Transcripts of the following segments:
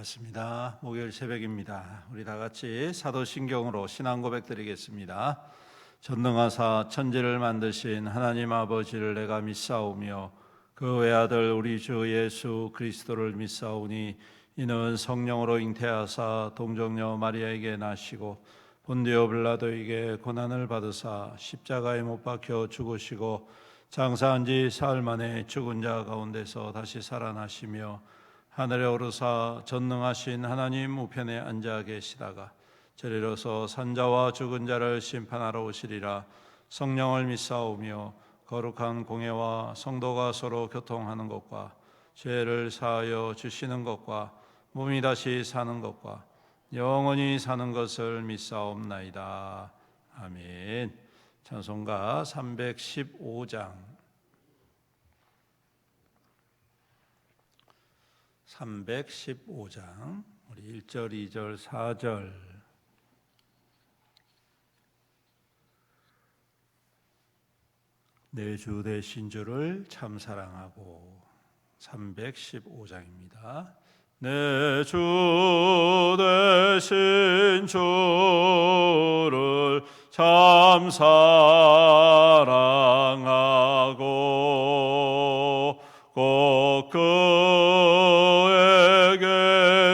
반갑습니다. 목요일 새벽입니다. 우리 다 같이 사도신경으로 신앙 고백 드리겠습니다. 전능하사 천지를 만드신 하나님 아버지를 내가 믿사오며 그 외아들 우리 주 예수 그리스도를 믿사오니 이는 성령으로 잉태하사 동정녀 마리아에게 나시고 본디오 빌라도에게 고난을 받으사 십자가에 못 박혀 죽으시고 장사한 지 사흘 만에 죽은 자 가운데서 다시 살아나시며 하늘에 오르사 전능하신 하나님 우편에 앉아 계시다가 저리로서 산자와 죽은 자를 심판하러 오시리라. 성령을 믿사오며 거룩한 공예와 성도가 서로 교통하는 것과 죄를 사하여 주시는 것과 몸이 다시 사는 것과 영원히 사는 것을 믿사옵나이다. 아멘. 찬송가 315장 315장 우리 1절, 2절, 4절 내 주 되신 주를 참 사랑하고 315장입니다. 내 주 되신 주를 참 사랑하고 꼭 그에게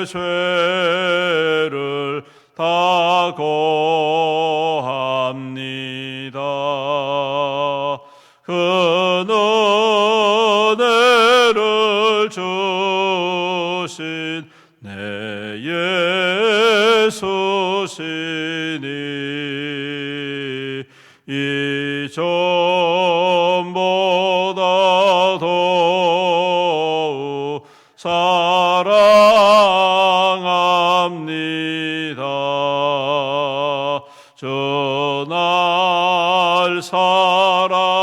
죄를 다 고합니다. 그 은혜를 주신 내 예수시니 이 전보다 더욱 사랑합니다. 주 날 사랑하사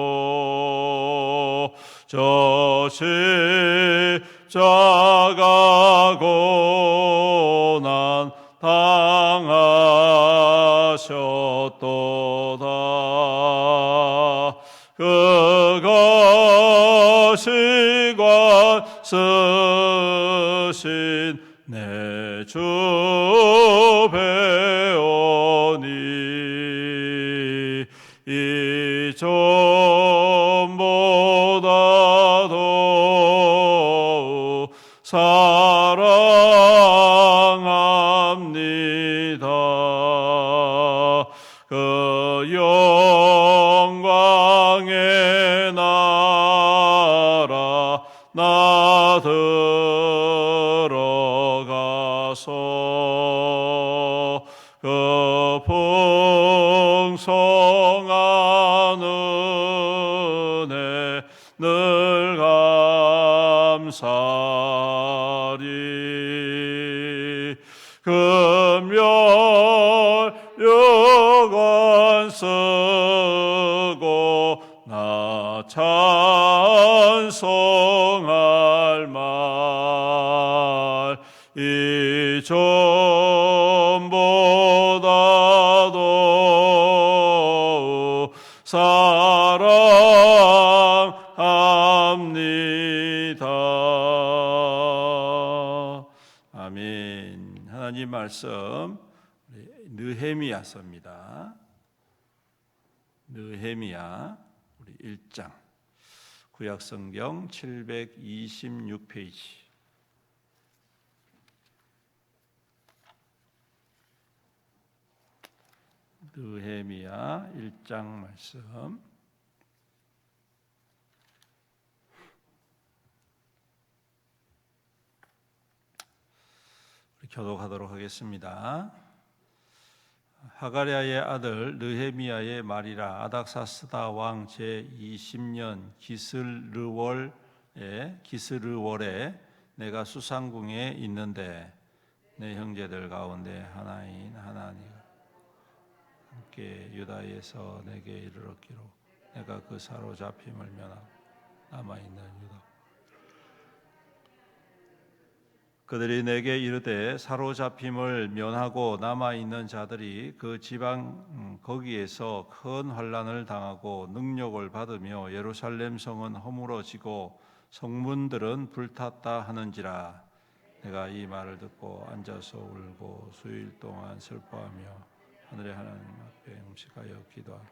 구하시려고 저 십자가 고난 당하셨도다. 그것이 쓰신 내 주 배우니 이 전보다 더욱 사랑합니다. 그 영광의 나라 나 들어가서 그 풍성한 은혜 늘 감사리. 금멸요관 쓰고 나 찬송할 말 이 전보다 더욱 사랑합니다. 아멘. 하나님 말씀 느헤미야서입니다. 느헤미야 우리 1장 구약성경 726페이지 느헤미야 1장 말씀 우리 교독하도록 하겠습니다. 하가랴의 아들 느헤미야의 말이라. 아닥사스다 왕 제20년 기스르월에 내가 수상궁에 있는데 내 형제들 가운데 하나인 하나님 함께 유다에서 내게 이르렀기로 내가 그 사로잡힘을 면하고 남아있는 유다 그들이 내게 이르되 사로잡힘을 면하고 남아 있는 자들이 그 지방 거기에서 큰 환난을 당하고 능욕을 받으며 예루살렘 성은 허물어지고 성문들은 불탔다 하는지라. 내가 이 말을 듣고 앉아서 울고 수일 동안 슬퍼하며 하늘의 하나님 앞에 음식하여 기도하며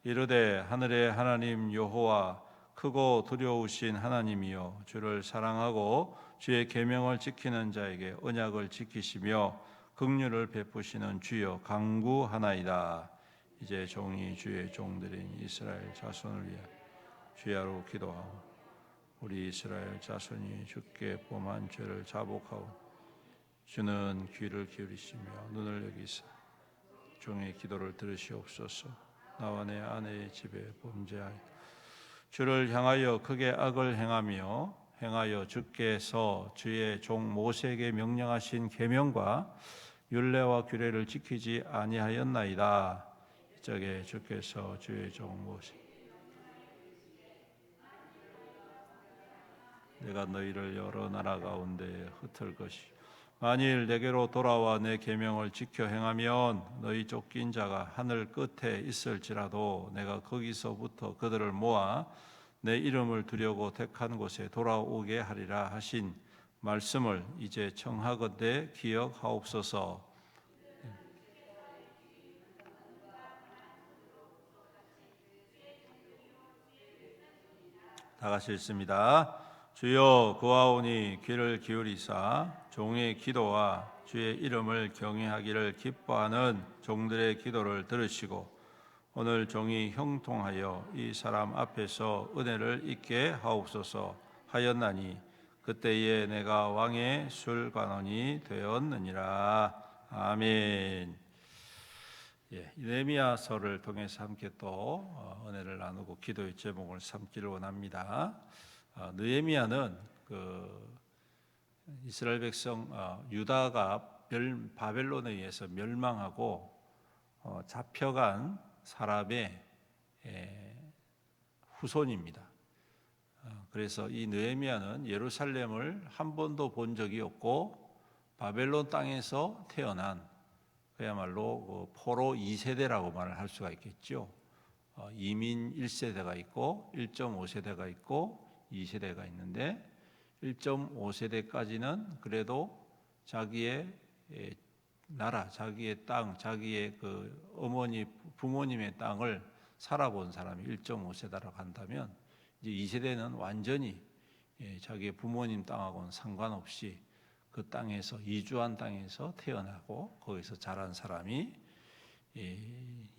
이르되 하늘의 하나님 여호와 크고 두려우신 하나님이여, 주를 사랑하고 주의 계명을 지키는 자에게 언약을 지키시며 긍휼을 베푸시는 주여 간구하나이다. 이제 종이 주의 종들인 이스라엘 자손을 위하여 주야로 기도하고 우리 이스라엘 자손이 주께 범한 죄를 자복하고 주는 귀를 기울이시며 눈을 여기사 종의 기도를 들으시옵소서. 나와 내 아내의 집에 범죄하여 주를 향하여 크게 악을 행하여 주께서 주의 종 모세에게 명령하신 계명과 율례와 규례를 지키지 아니하였나이다. 이적에 주께서 주의 종 모세 내가 너희를 여러 나라 가운데 흩을 것이 만일 내게로 돌아와 내 계명을 지켜 행하면 너희 쫓긴 자가 하늘 끝에 있을지라도 내가 거기서부터 그들을 모아 내 이름을 두려고 택한 곳에 돌아오게 하리라 하신 말씀을 이제 청하건대 기억하옵소서. 다 같이 읽습니다. 주여 구하오니 귀를 기울이사 종의 기도와 주의 이름을 경외하기를 기뻐하는 종들의 기도를 들으시고 오늘 종이 형통하여 이 사람 앞에서 은혜를 잊게 하옵소서 하였나니 그때에 내가 왕의 술관원이 되었느니라. 아멘. 느헤미야서를 통해서 함께 또 은혜를 나누고 기도의 제목을 삼기를 원합니다. 느헤미야는 이스라엘 백성 유다가 바벨론에 의해서 멸망하고 잡혀간 사람의 후손입니다. 그래서 이 느헤미야는 예루살렘을 한 번도 본 적이 없고 바벨론 땅에서 태어난 그야말로 포로 2세대라고 말을 할 수가 있겠죠. 이민 1세대가 있고 1.5세대가 있고 2세대가 있는데 1.5세대까지는 그래도 자기의 나라, 자기의 땅, 자기의 어머니, 부모님의 땅을 살아본 사람이 1.5세대라고 한다면 이제 2세대는 완전히 자기의 부모님 땅하고는 상관없이 그 땅에서 이주한 땅에서 태어나고 거기서 자란 사람이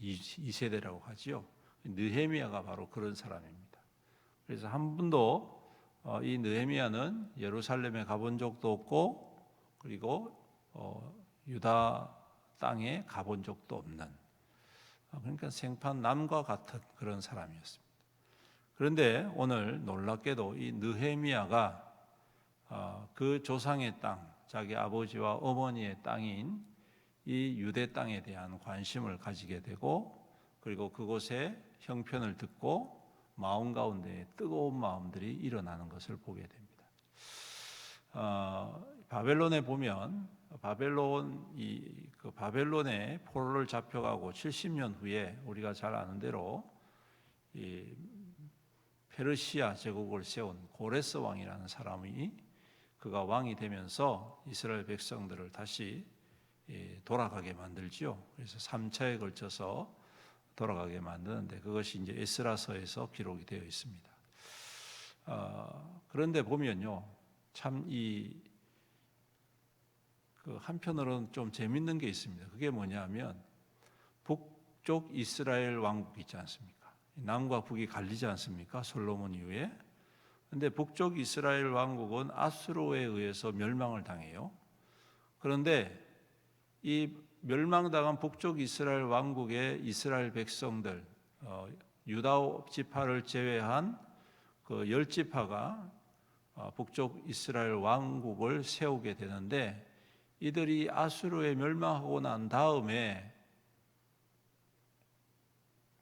2세대라고 하지요. 느헤미야가 바로 그런 사람입니다. 그래서 한 번도 이 느헤미야는 예루살렘에 가본 적도 없고 그리고 유다 땅에 가본 적도 없는 그러니까 생판 남과 같은 그런 사람이었습니다. 그런데 오늘 놀랍게도 이 느헤미야가 그 조상의 땅, 자기 아버지와 어머니의 땅인 이 유대 땅에 대한 관심을 가지게 되고 그리고 그곳에 형편을 듣고 마음 가운데 뜨거운 마음들이 일어나는 것을 보게 됩니다. 바벨론에 보면 바벨론에 포로를 잡혀가고 70년 후에 우리가 잘 아는 대로 이 페르시아 제국을 세운 고레스 왕이라는 사람이 그가 왕이 되면서 이스라엘 백성들을 다시 돌아가게 만들지요. 그래서 3차에 걸쳐서 돌아가게 만드는데 그것이 이제 에스라서에서 기록이 되어 있습니다. 그런데 보면요, 참 한편으로는 좀 재밌는 게 있습니다. 그게 뭐냐면 북쪽 이스라엘 왕국 있지 않습니까? 남과 북이 갈리지 않습니까? 솔로몬 이후에. 그런데 북쪽 이스라엘 왕국은 아수르에 의해서 멸망을 당해요. 그런데 이 멸망당한 북쪽 이스라엘 왕국의 이스라엘 백성들, 유다 지파를 제외한 그 10지파가 북쪽 이스라엘 왕국을 세우게 되는데 이들이 아수르에 멸망하고 난 다음에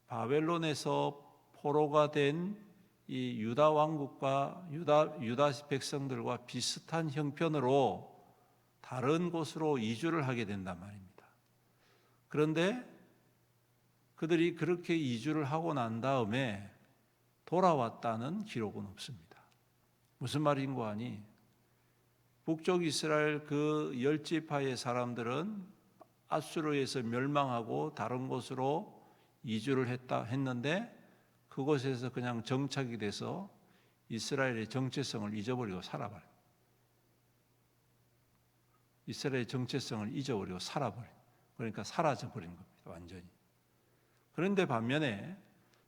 바벨론에서 포로가 된 이 유다 왕국과 유다 백성들과 비슷한 형편으로 다른 곳으로 이주를 하게 된단 말입니다. 그런데 그들이 그렇게 이주를 하고 난 다음에 돌아왔다는 기록은 없습니다. 무슨 말인고 하니 북쪽 이스라엘 그 10지파의 사람들은 아수르에서 멸망하고 다른 곳으로 이주를 했는데 그곳에서 그냥 정착이 돼서 이스라엘의 정체성을 잊어버리고 살아버려요. 이스라엘의 정체성을 잊어버리고 살아버려요. 그러니까 사라져버린 겁니다. 완전히. 그런데 반면에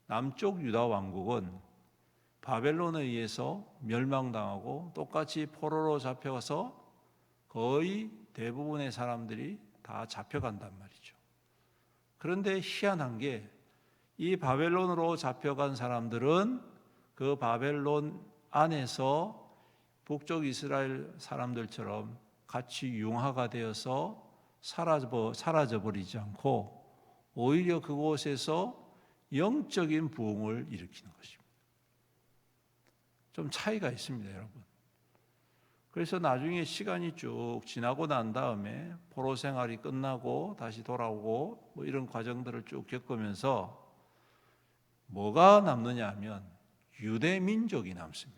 남쪽 유다 왕국은 바벨론에 의해서 멸망당하고 똑같이 포로로 잡혀가서 거의 대부분의 사람들이 다 잡혀간단 말이죠. 그런데 희한한 게 이 바벨론으로 잡혀간 사람들은 그 바벨론 안에서 북쪽 이스라엘 사람들처럼 같이 융화가 되어서 사라져버리지 않고 오히려 그곳에서 영적인 부흥을 일으키는 것입니다. 좀 차이가 있습니다, 여러분. 그래서 나중에 시간이 쭉 지나고 난 다음에 포로 생활이 끝나고 다시 돌아오고 뭐 이런 과정들을 쭉 겪으면서 뭐가 남느냐 하면 유대 민족이 남습니다.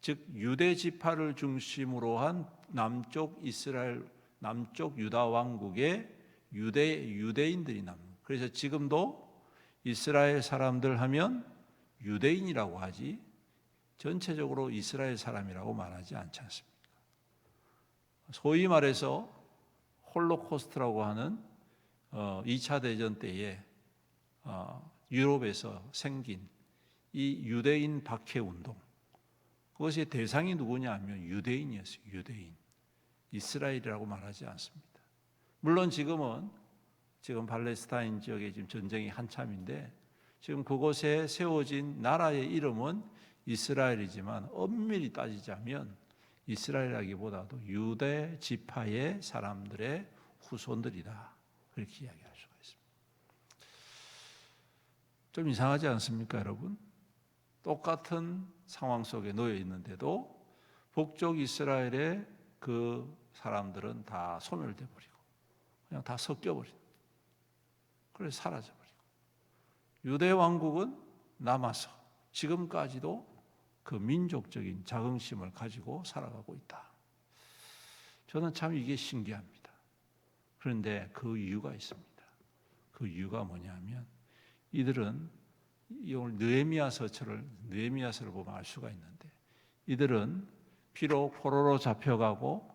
즉 유대 지파를 중심으로 한 남쪽 이스라엘, 남쪽 유다 왕국의 유대인들이 남습니다. 그래서 지금도 이스라엘 사람들 하면 유대인이라고 하지 전체적으로 이스라엘 사람이라고 말하지 않지 않습니까? 소위 말해서 홀로코스트라고 하는 2차 대전 때에 유럽에서 생긴 이 유대인 박해 운동, 그것의 대상이 누구냐 하면 유대인이었어요. 유대인. 이스라엘이라고 말하지 않습니다. 물론 지금 팔레스타인 지역에 지금 전쟁이 한참인데 지금 그곳에 세워진 나라의 이름은 이스라엘이지만 엄밀히 따지자면 이스라엘이라기보다도 유대 지파의 사람들의 후손들이다. 그렇게 이야기할 수가 있습니다. 좀 이상하지 않습니까, 여러분? 똑같은 상황 속에 놓여 있는데도 북쪽 이스라엘의 그 사람들은 다 소멸돼 버리고 그냥 다 섞여 버리고 그래서 사라져 버리고 유대 왕국은 남아서 지금까지도 그 민족적인 자긍심을 가지고 살아가고 있다. 저는 참 이게 신기합니다. 그런데 그 이유가 있습니다. 그 이유가 뭐냐면 이들은 오늘 느헤미야서를 보면 알 수가 있는데 이들은 비록 포로로 잡혀가고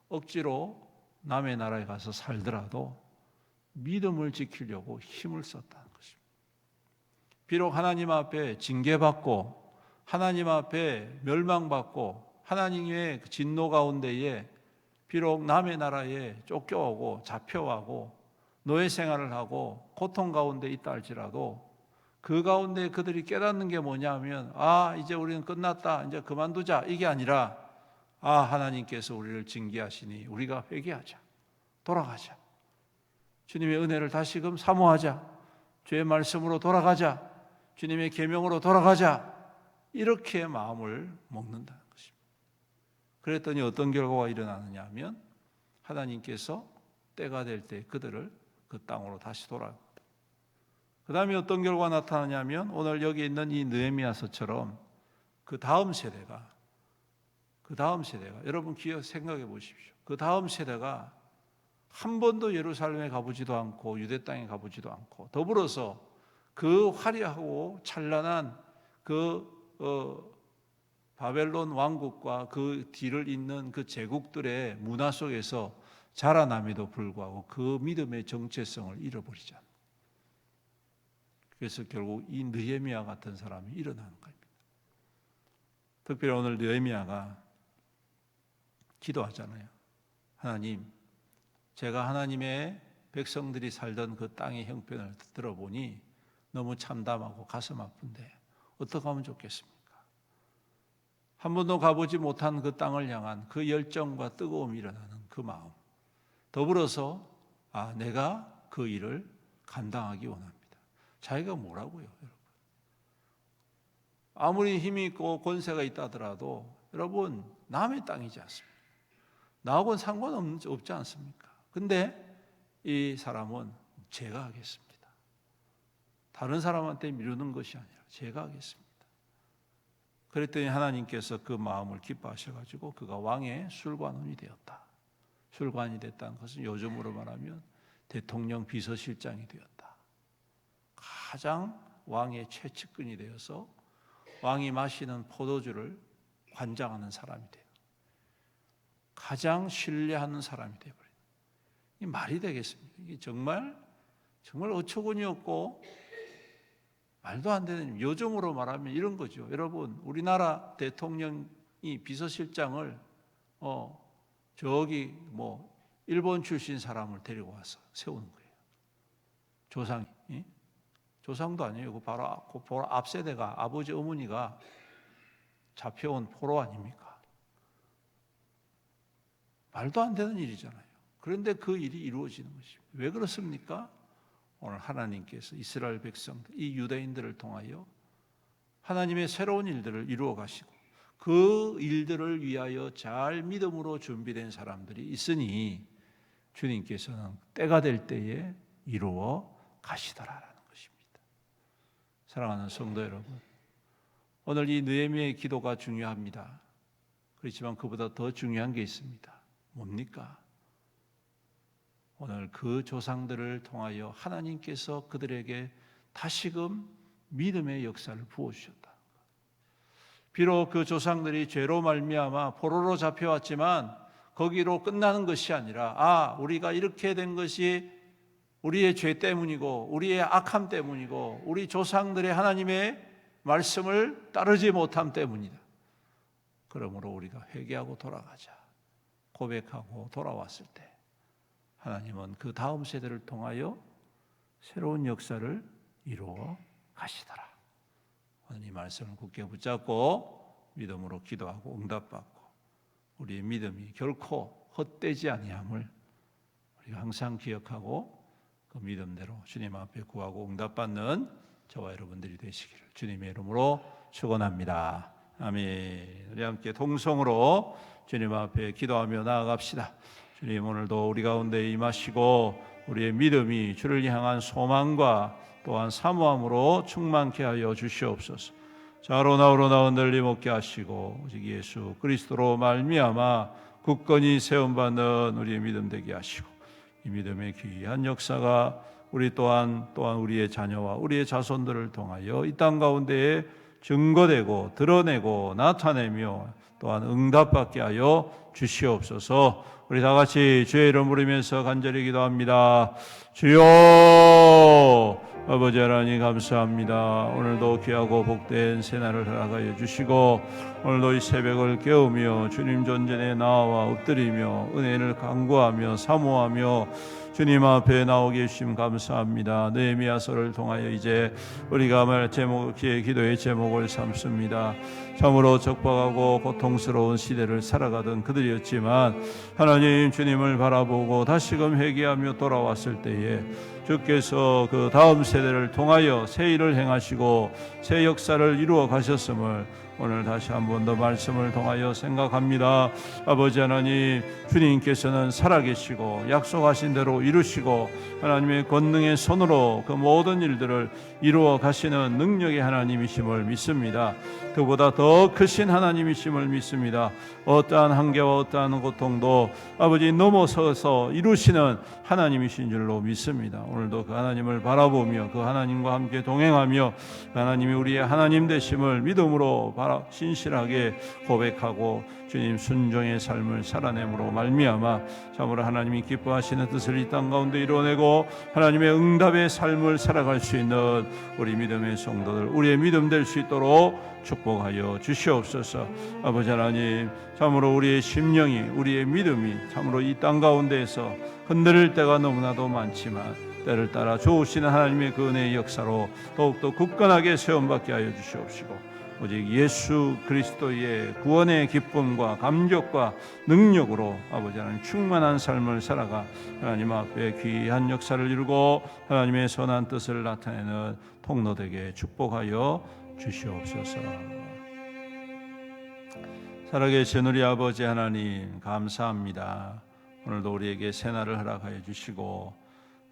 억지로 남의 나라에 가서 살더라도 믿음을 지키려고 힘을 썼다는 것입니다. 비록 하나님 앞에 징계받고 하나님 앞에 멸망받고 하나님의 진노 가운데에 비록 남의 나라에 쫓겨오고 잡혀가고 노예 생활을 하고 고통 가운데 있다 할지라도 그 가운데 그들이 깨닫는 게 뭐냐면 이제 우리는 끝났다, 이제 그만두자, 이게 아니라 하나님께서 우리를 징계하시니 우리가 회개하자, 돌아가자, 주님의 은혜를 다시금 사모하자, 주의 말씀으로 돌아가자, 주님의 계명으로 돌아가자, 이렇게 마음을 먹는다는 것입니다. 그랬더니 어떤 결과가 일어나느냐 하면 하나님께서 때가 될 때 그들을 그 땅으로 다시 돌아옵니다. 그 다음에 어떤 결과가 나타나냐면 오늘 여기 있는 이 느헤미야서처럼 그 다음 세대가 여러분 생각해 보십시오. 그 다음 세대가 한 번도 예루살렘에 가보지도 않고 유대 땅에 가보지도 않고 더불어서 그 화려하고 찬란한 바벨론 왕국과 그 뒤를 잇는 그 제국들의 문화 속에서 자라남에도 불구하고 그 믿음의 정체성을 잃어버리잖아요. 그래서 결국 이 느헤미야 같은 사람이 일어나는 겁니다. 특별히 오늘 느헤미야가 기도하잖아요. 하나님, 제가 하나님의 백성들이 살던 그 땅의 형편을 들어보니 너무 참담하고 가슴 아픈데 어떻게 하면 좋겠습니까? 한 번도 가보지 못한 그 땅을 향한 그 열정과 뜨거움이 일어나는 그 마음, 더불어서 내가 그 일을 감당하기 원합니다. 자기가 뭐라고요, 여러분? 아무리 힘이 있고 권세가 있다 하더라도 여러분 남의 땅이지 않습니까? 나하고는 상관없지 않습니까? 근데 이 사람은 제가 하겠습니다. 다른 사람한테 미루는 것이 아니라 제가 하겠습니다. 그랬더니 하나님께서 그 마음을 기뻐하셔가지고 그가 왕의 술관원이 되었다. 술관이 됐다는 것은 요즘으로 말하면 대통령 비서실장이 되었다. 가장 왕의 최측근이 되어서 왕이 마시는 포도주를 관장하는 사람이 돼요. 가장 신뢰하는 사람이 되어버려요. 이 말이 되겠습니까? 이게 정말 어처구니 없고 말도 안 되는, 요즘으로 말하면 이런 거죠. 여러분, 우리나라 대통령이 비서실장을 저기 일본 출신 사람을 데리고 와서 세우는 거예요. 조상이. 조상도 아니에요. 바로 앞 세대가, 아버지 어머니가 잡혀온 포로 아닙니까? 말도 안 되는 일이잖아요. 그런데 그 일이 이루어지는 것입니다. 왜 그렇습니까? 오늘 하나님께서 이스라엘 백성들, 이 유대인들을 통하여 하나님의 새로운 일들을 이루어 가시고 그 일들을 위하여 잘 믿음으로 준비된 사람들이 있으니 주님께서는 때가 될 때에 이루어 가시더라라는 것입니다. 사랑하는 성도 여러분, 오늘 이 느헤미야의 기도가 중요합니다. 그렇지만 그보다 더 중요한 게 있습니다. 뭡니까? 오늘 그 조상들을 통하여 하나님께서 그들에게 다시금 믿음의 역사를 부어주셨다. 비록 그 조상들이 죄로 말미암아 포로로 잡혀왔지만 거기로 끝나는 것이 아니라 우리가 이렇게 된 것이 우리의 죄 때문이고 우리의 악함 때문이고 우리 조상들의 하나님의 말씀을 따르지 못함 때문이다. 그러므로 우리가 회개하고 돌아가자. 고백하고 돌아왔을 때 하나님은 그 다음 세대를 통하여 새로운 역사를 이루어 가시더라. 오늘 이 말씀을 굳게 붙잡고 믿음으로 기도하고 응답받고 우리의 믿음이 결코 헛되지 아니함을 우리가 항상 기억하고 그 믿음대로 주님 앞에 구하고 응답받는 저와 여러분들이 되시기를 주님의 이름으로 축원합니다. 아멘. 우리 함께 동성으로 주님 앞에 기도하며 나아갑시다. 주님, 오늘도 우리 가운데 임하시고 우리의 믿음이 주를 향한 소망과 또한 사모함으로 충만케 하여 주시옵소서. 자로 나오로 흔들림 없게 하시고 오직 예수 그리스도로 말미암아 굳건히 세움받는 우리의 믿음 되게 하시고 이 믿음의 귀한 역사가 우리 또한 우리의 자녀와 우리의 자손들을 통하여 이 땅 가운데에 증거되고 드러내고 나타내며 또한 응답받게 하여 주시옵소서. 우리 다 같이 주의 이름 부르면서 간절히 기도합니다. 주여, 아버지 하나님 감사합니다. 오늘도 귀하고 복된 새날을 허락하여 주시고 오늘도 이 새벽을 깨우며 주님 존전에 나와 엎드리며 은혜를 간구하며 사모하며 주님 앞에 나오게 해주심 감사합니다. 느헤미야서를 통하여 이제 우리가 기도의 제목을 삼습니다. 참으로 적박하고 고통스러운 시대를 살아가던 그들이었지만 하나님 주님을 바라보고 다시금 회개하며 돌아왔을 때에 주께서 그 다음 세대를 통하여 새 일을 행하시고 새 역사를 이루어 가셨음을 오늘 다시 한 번 더 말씀을 통하여 생각합니다. 아버지 하나님, 주님께서는 살아계시고 약속하신 대로 이루시고 하나님의 권능의 손으로 그 모든 일들을 이루어 가시는 능력의 하나님이심을 믿습니다. 그보다 더 크신 하나님이심을 믿습니다. 어떠한 한계와 어떠한 고통도 아버지 넘어서서 이루시는 하나님이신 줄로 믿습니다. 오늘도 그 하나님을 바라보며 그 하나님과 함께 동행하며 하나님이 우리의 하나님 되심을 믿음으로 신실하게 고백하고 주님 순종의 삶을 살아내므로 말미암아 참으로 하나님이 기뻐하시는 뜻을 이 땅 가운데 이루어내고 하나님의 응답의 삶을 살아갈 수 있는 우리 믿음의 성도들, 우리의 믿음 될 수 있도록 축복하여 주시옵소서. 아버지 하나님, 참으로 우리의 심령이, 우리의 믿음이 참으로 이 땅 가운데에서 흔들릴 때가 너무나도 많지만 때를 따라 좋으시는 하나님의 그 은혜의 역사로 더욱더 굳건하게 세움받게 하여 주시옵시고 오직 예수 그리스도의 구원의 기쁨과 감격과 능력으로 아버지 하나님 충만한 삶을 살아가 하나님 앞에 귀한 역사를 이루고 하나님의 선한 뜻을 나타내는 통로되게 축복하여 주시옵소서. 살아계신 우리 아버지 하나님 감사합니다. 오늘도 우리에게 새날을 허락하여 주시고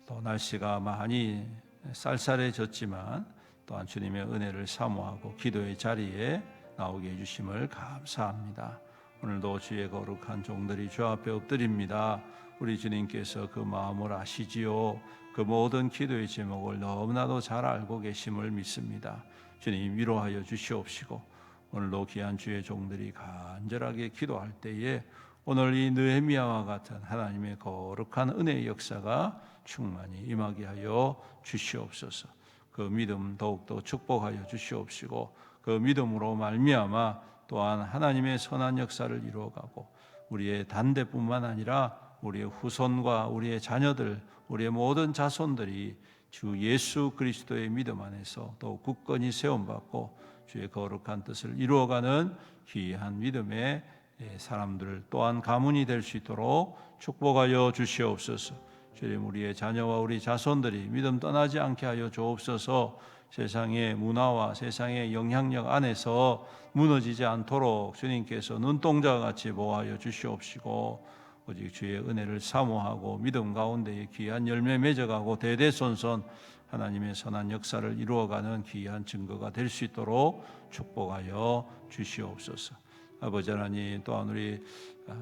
또 날씨가 많이 쌀쌀해졌지만 또한 주님의 은혜를 사모하고 기도의 자리에 나오게 해주심을 감사합니다. 오늘도 주의 거룩한 종들이 주 앞에 엎드립니다. 우리 주님께서 그 마음을 아시지요. 그 모든 기도의 제목을 너무나도 잘 알고 계심을 믿습니다. 주님 위로하여 주시옵시고 오늘도 귀한 주의 종들이 간절하게 기도할 때에 오늘 이 느헤미야와 같은 하나님의 거룩한 은혜의 역사가 충만히 임하게 하여 주시옵소서. 그 믿음 더욱더 축복하여 주시옵시고 그 믿음으로 말미암아 또한 하나님의 선한 역사를 이루어가고 우리의 단대뿐만 아니라 우리의 후손과 우리의 자녀들, 우리의 모든 자손들이 주 예수 그리스도의 믿음 안에서 또 굳건히 세움받고 주의 거룩한 뜻을 이루어가는 귀한 믿음의 사람들 또한 가문이 될 수 있도록 축복하여 주시옵소서. 주님 우리의 자녀와 우리 자손들이 믿음 떠나지 않게 하여 주옵소서. 세상의 문화와 세상의 영향력 안에서 무너지지 않도록 주님께서 눈동자와 같이 보호하여 주시옵시고 오직 주의 은혜를 사모하고 믿음 가운데에 귀한 열매 맺어가고 대대손손 하나님의 선한 역사를 이루어가는 귀한 증거가 될 수 있도록 축복하여 주시옵소서. 아버지 하나님 또한 우리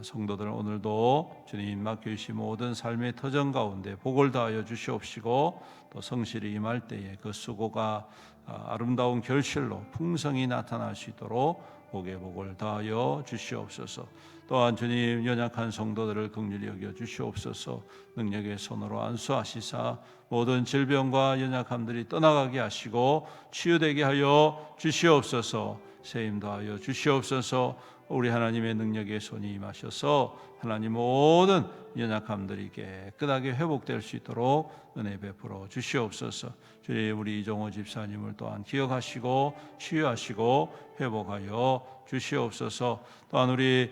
성도들 오늘도 주님 맡겨주신 모든 삶의 터전 가운데 복을 다하여 주시옵시고 또 성실히 임할 때에 그 수고가 아름다운 결실로 풍성히 나타날 수 있도록 복의 복을 다하여 주시옵소서. 또한 주님 연약한 성도들을 긍휼히 여겨 주시옵소서. 능력의 손으로 안수하시사 모든 질병과 연약함들이 떠나가게 하시고 치유되게 하여 주시옵소서. 세임 더하여 주시옵소서. 우리 하나님의 능력의 손이 임하셔서 하나님 모든 연약함들이 깨끗하게 회복될 수 있도록 은혜 베풀어 주시옵소서. 주님 우리 이종호 집사님을 또한 기억하시고 치유하시고 회복하여 주시옵소서. 또한 우리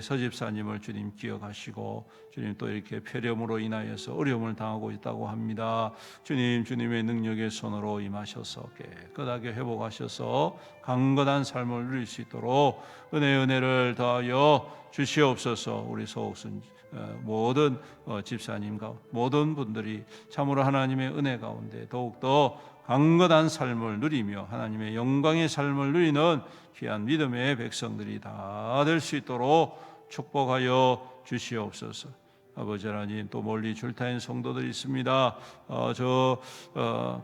서 집사님을 주님 기억하시고 주님 또 이렇게 폐렴으로 인하여서 어려움을 당하고 있다고 합니다. 주님 주님의 능력의 손으로 임하셔서 깨끗하게 회복하셔서 강건한 삶을 누릴 수 있도록 은혜를 더하여 주시옵소서. 우리 소옥순 모든 집사님과 모든 분들이 참으로 하나님의 은혜 가운데 더욱더 강건한 삶을 누리며 하나님의 영광의 삶을 누리는 귀한 믿음의 백성들이 다 될 수 있도록 축복하여 주시옵소서. 아버지 하나님 또 멀리 출타인 성도들이 있습니다.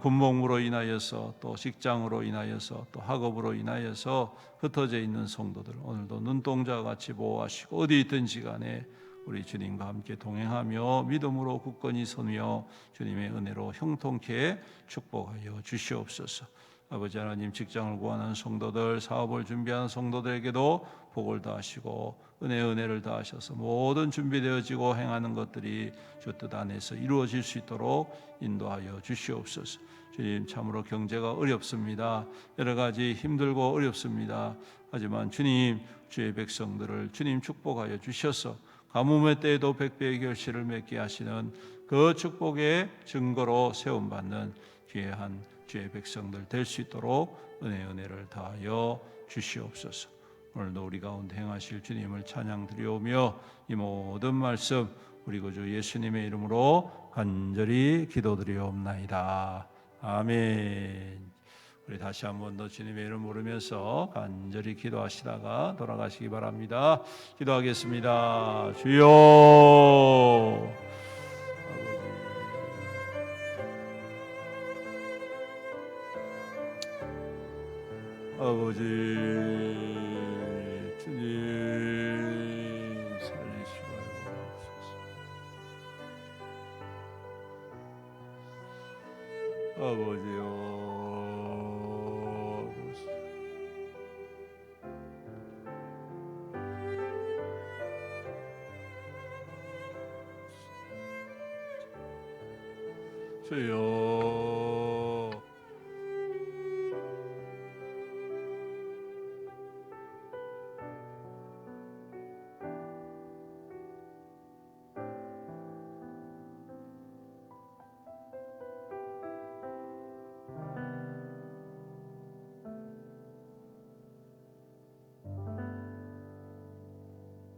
군복무로 인하여서 또 직장으로 인하여서 또 학업으로 인하여서 흩어져 있는 성도들 오늘도 눈동자와 같이 보호하시고 어디 있든지 간에 우리 주님과 함께 동행하며 믿음으로 굳건히 서며 주님의 은혜로 형통케 축복하여 주시옵소서. 아버지 하나님 직장을 구하는 성도들 사업을 준비하는 성도들에게도 복을 다하시고 은혜를 다하셔서 모든 준비되어지고 행하는 것들이 주 뜻 안에서 이루어질 수 있도록 인도하여 주시옵소서. 주님 참으로 경제가 어렵습니다. 여러 가지 힘들고 어렵습니다. 하지만 주님 주의 백성들을 주님 축복하여 주셔서 가뭄의 때에도 백배의 결실을 맺게 하시는 그 축복의 증거로 세움받는 귀한 주의 백성들 될 수 있도록 은혜를 다하여 주시옵소서. 오늘도 우리 가운데 행하실 주님을 찬양 드리오며 이 모든 말씀 우리 구주 예수님의 이름으로 간절히 기도드리옵나이다. 아멘. 우리 다시 한 번 더 주님의 이름 부르면서 간절히 기도하시다가 돌아가시기 바랍니다. 기도하겠습니다. 주여 아버지 주님 살리시고 아버지요 주여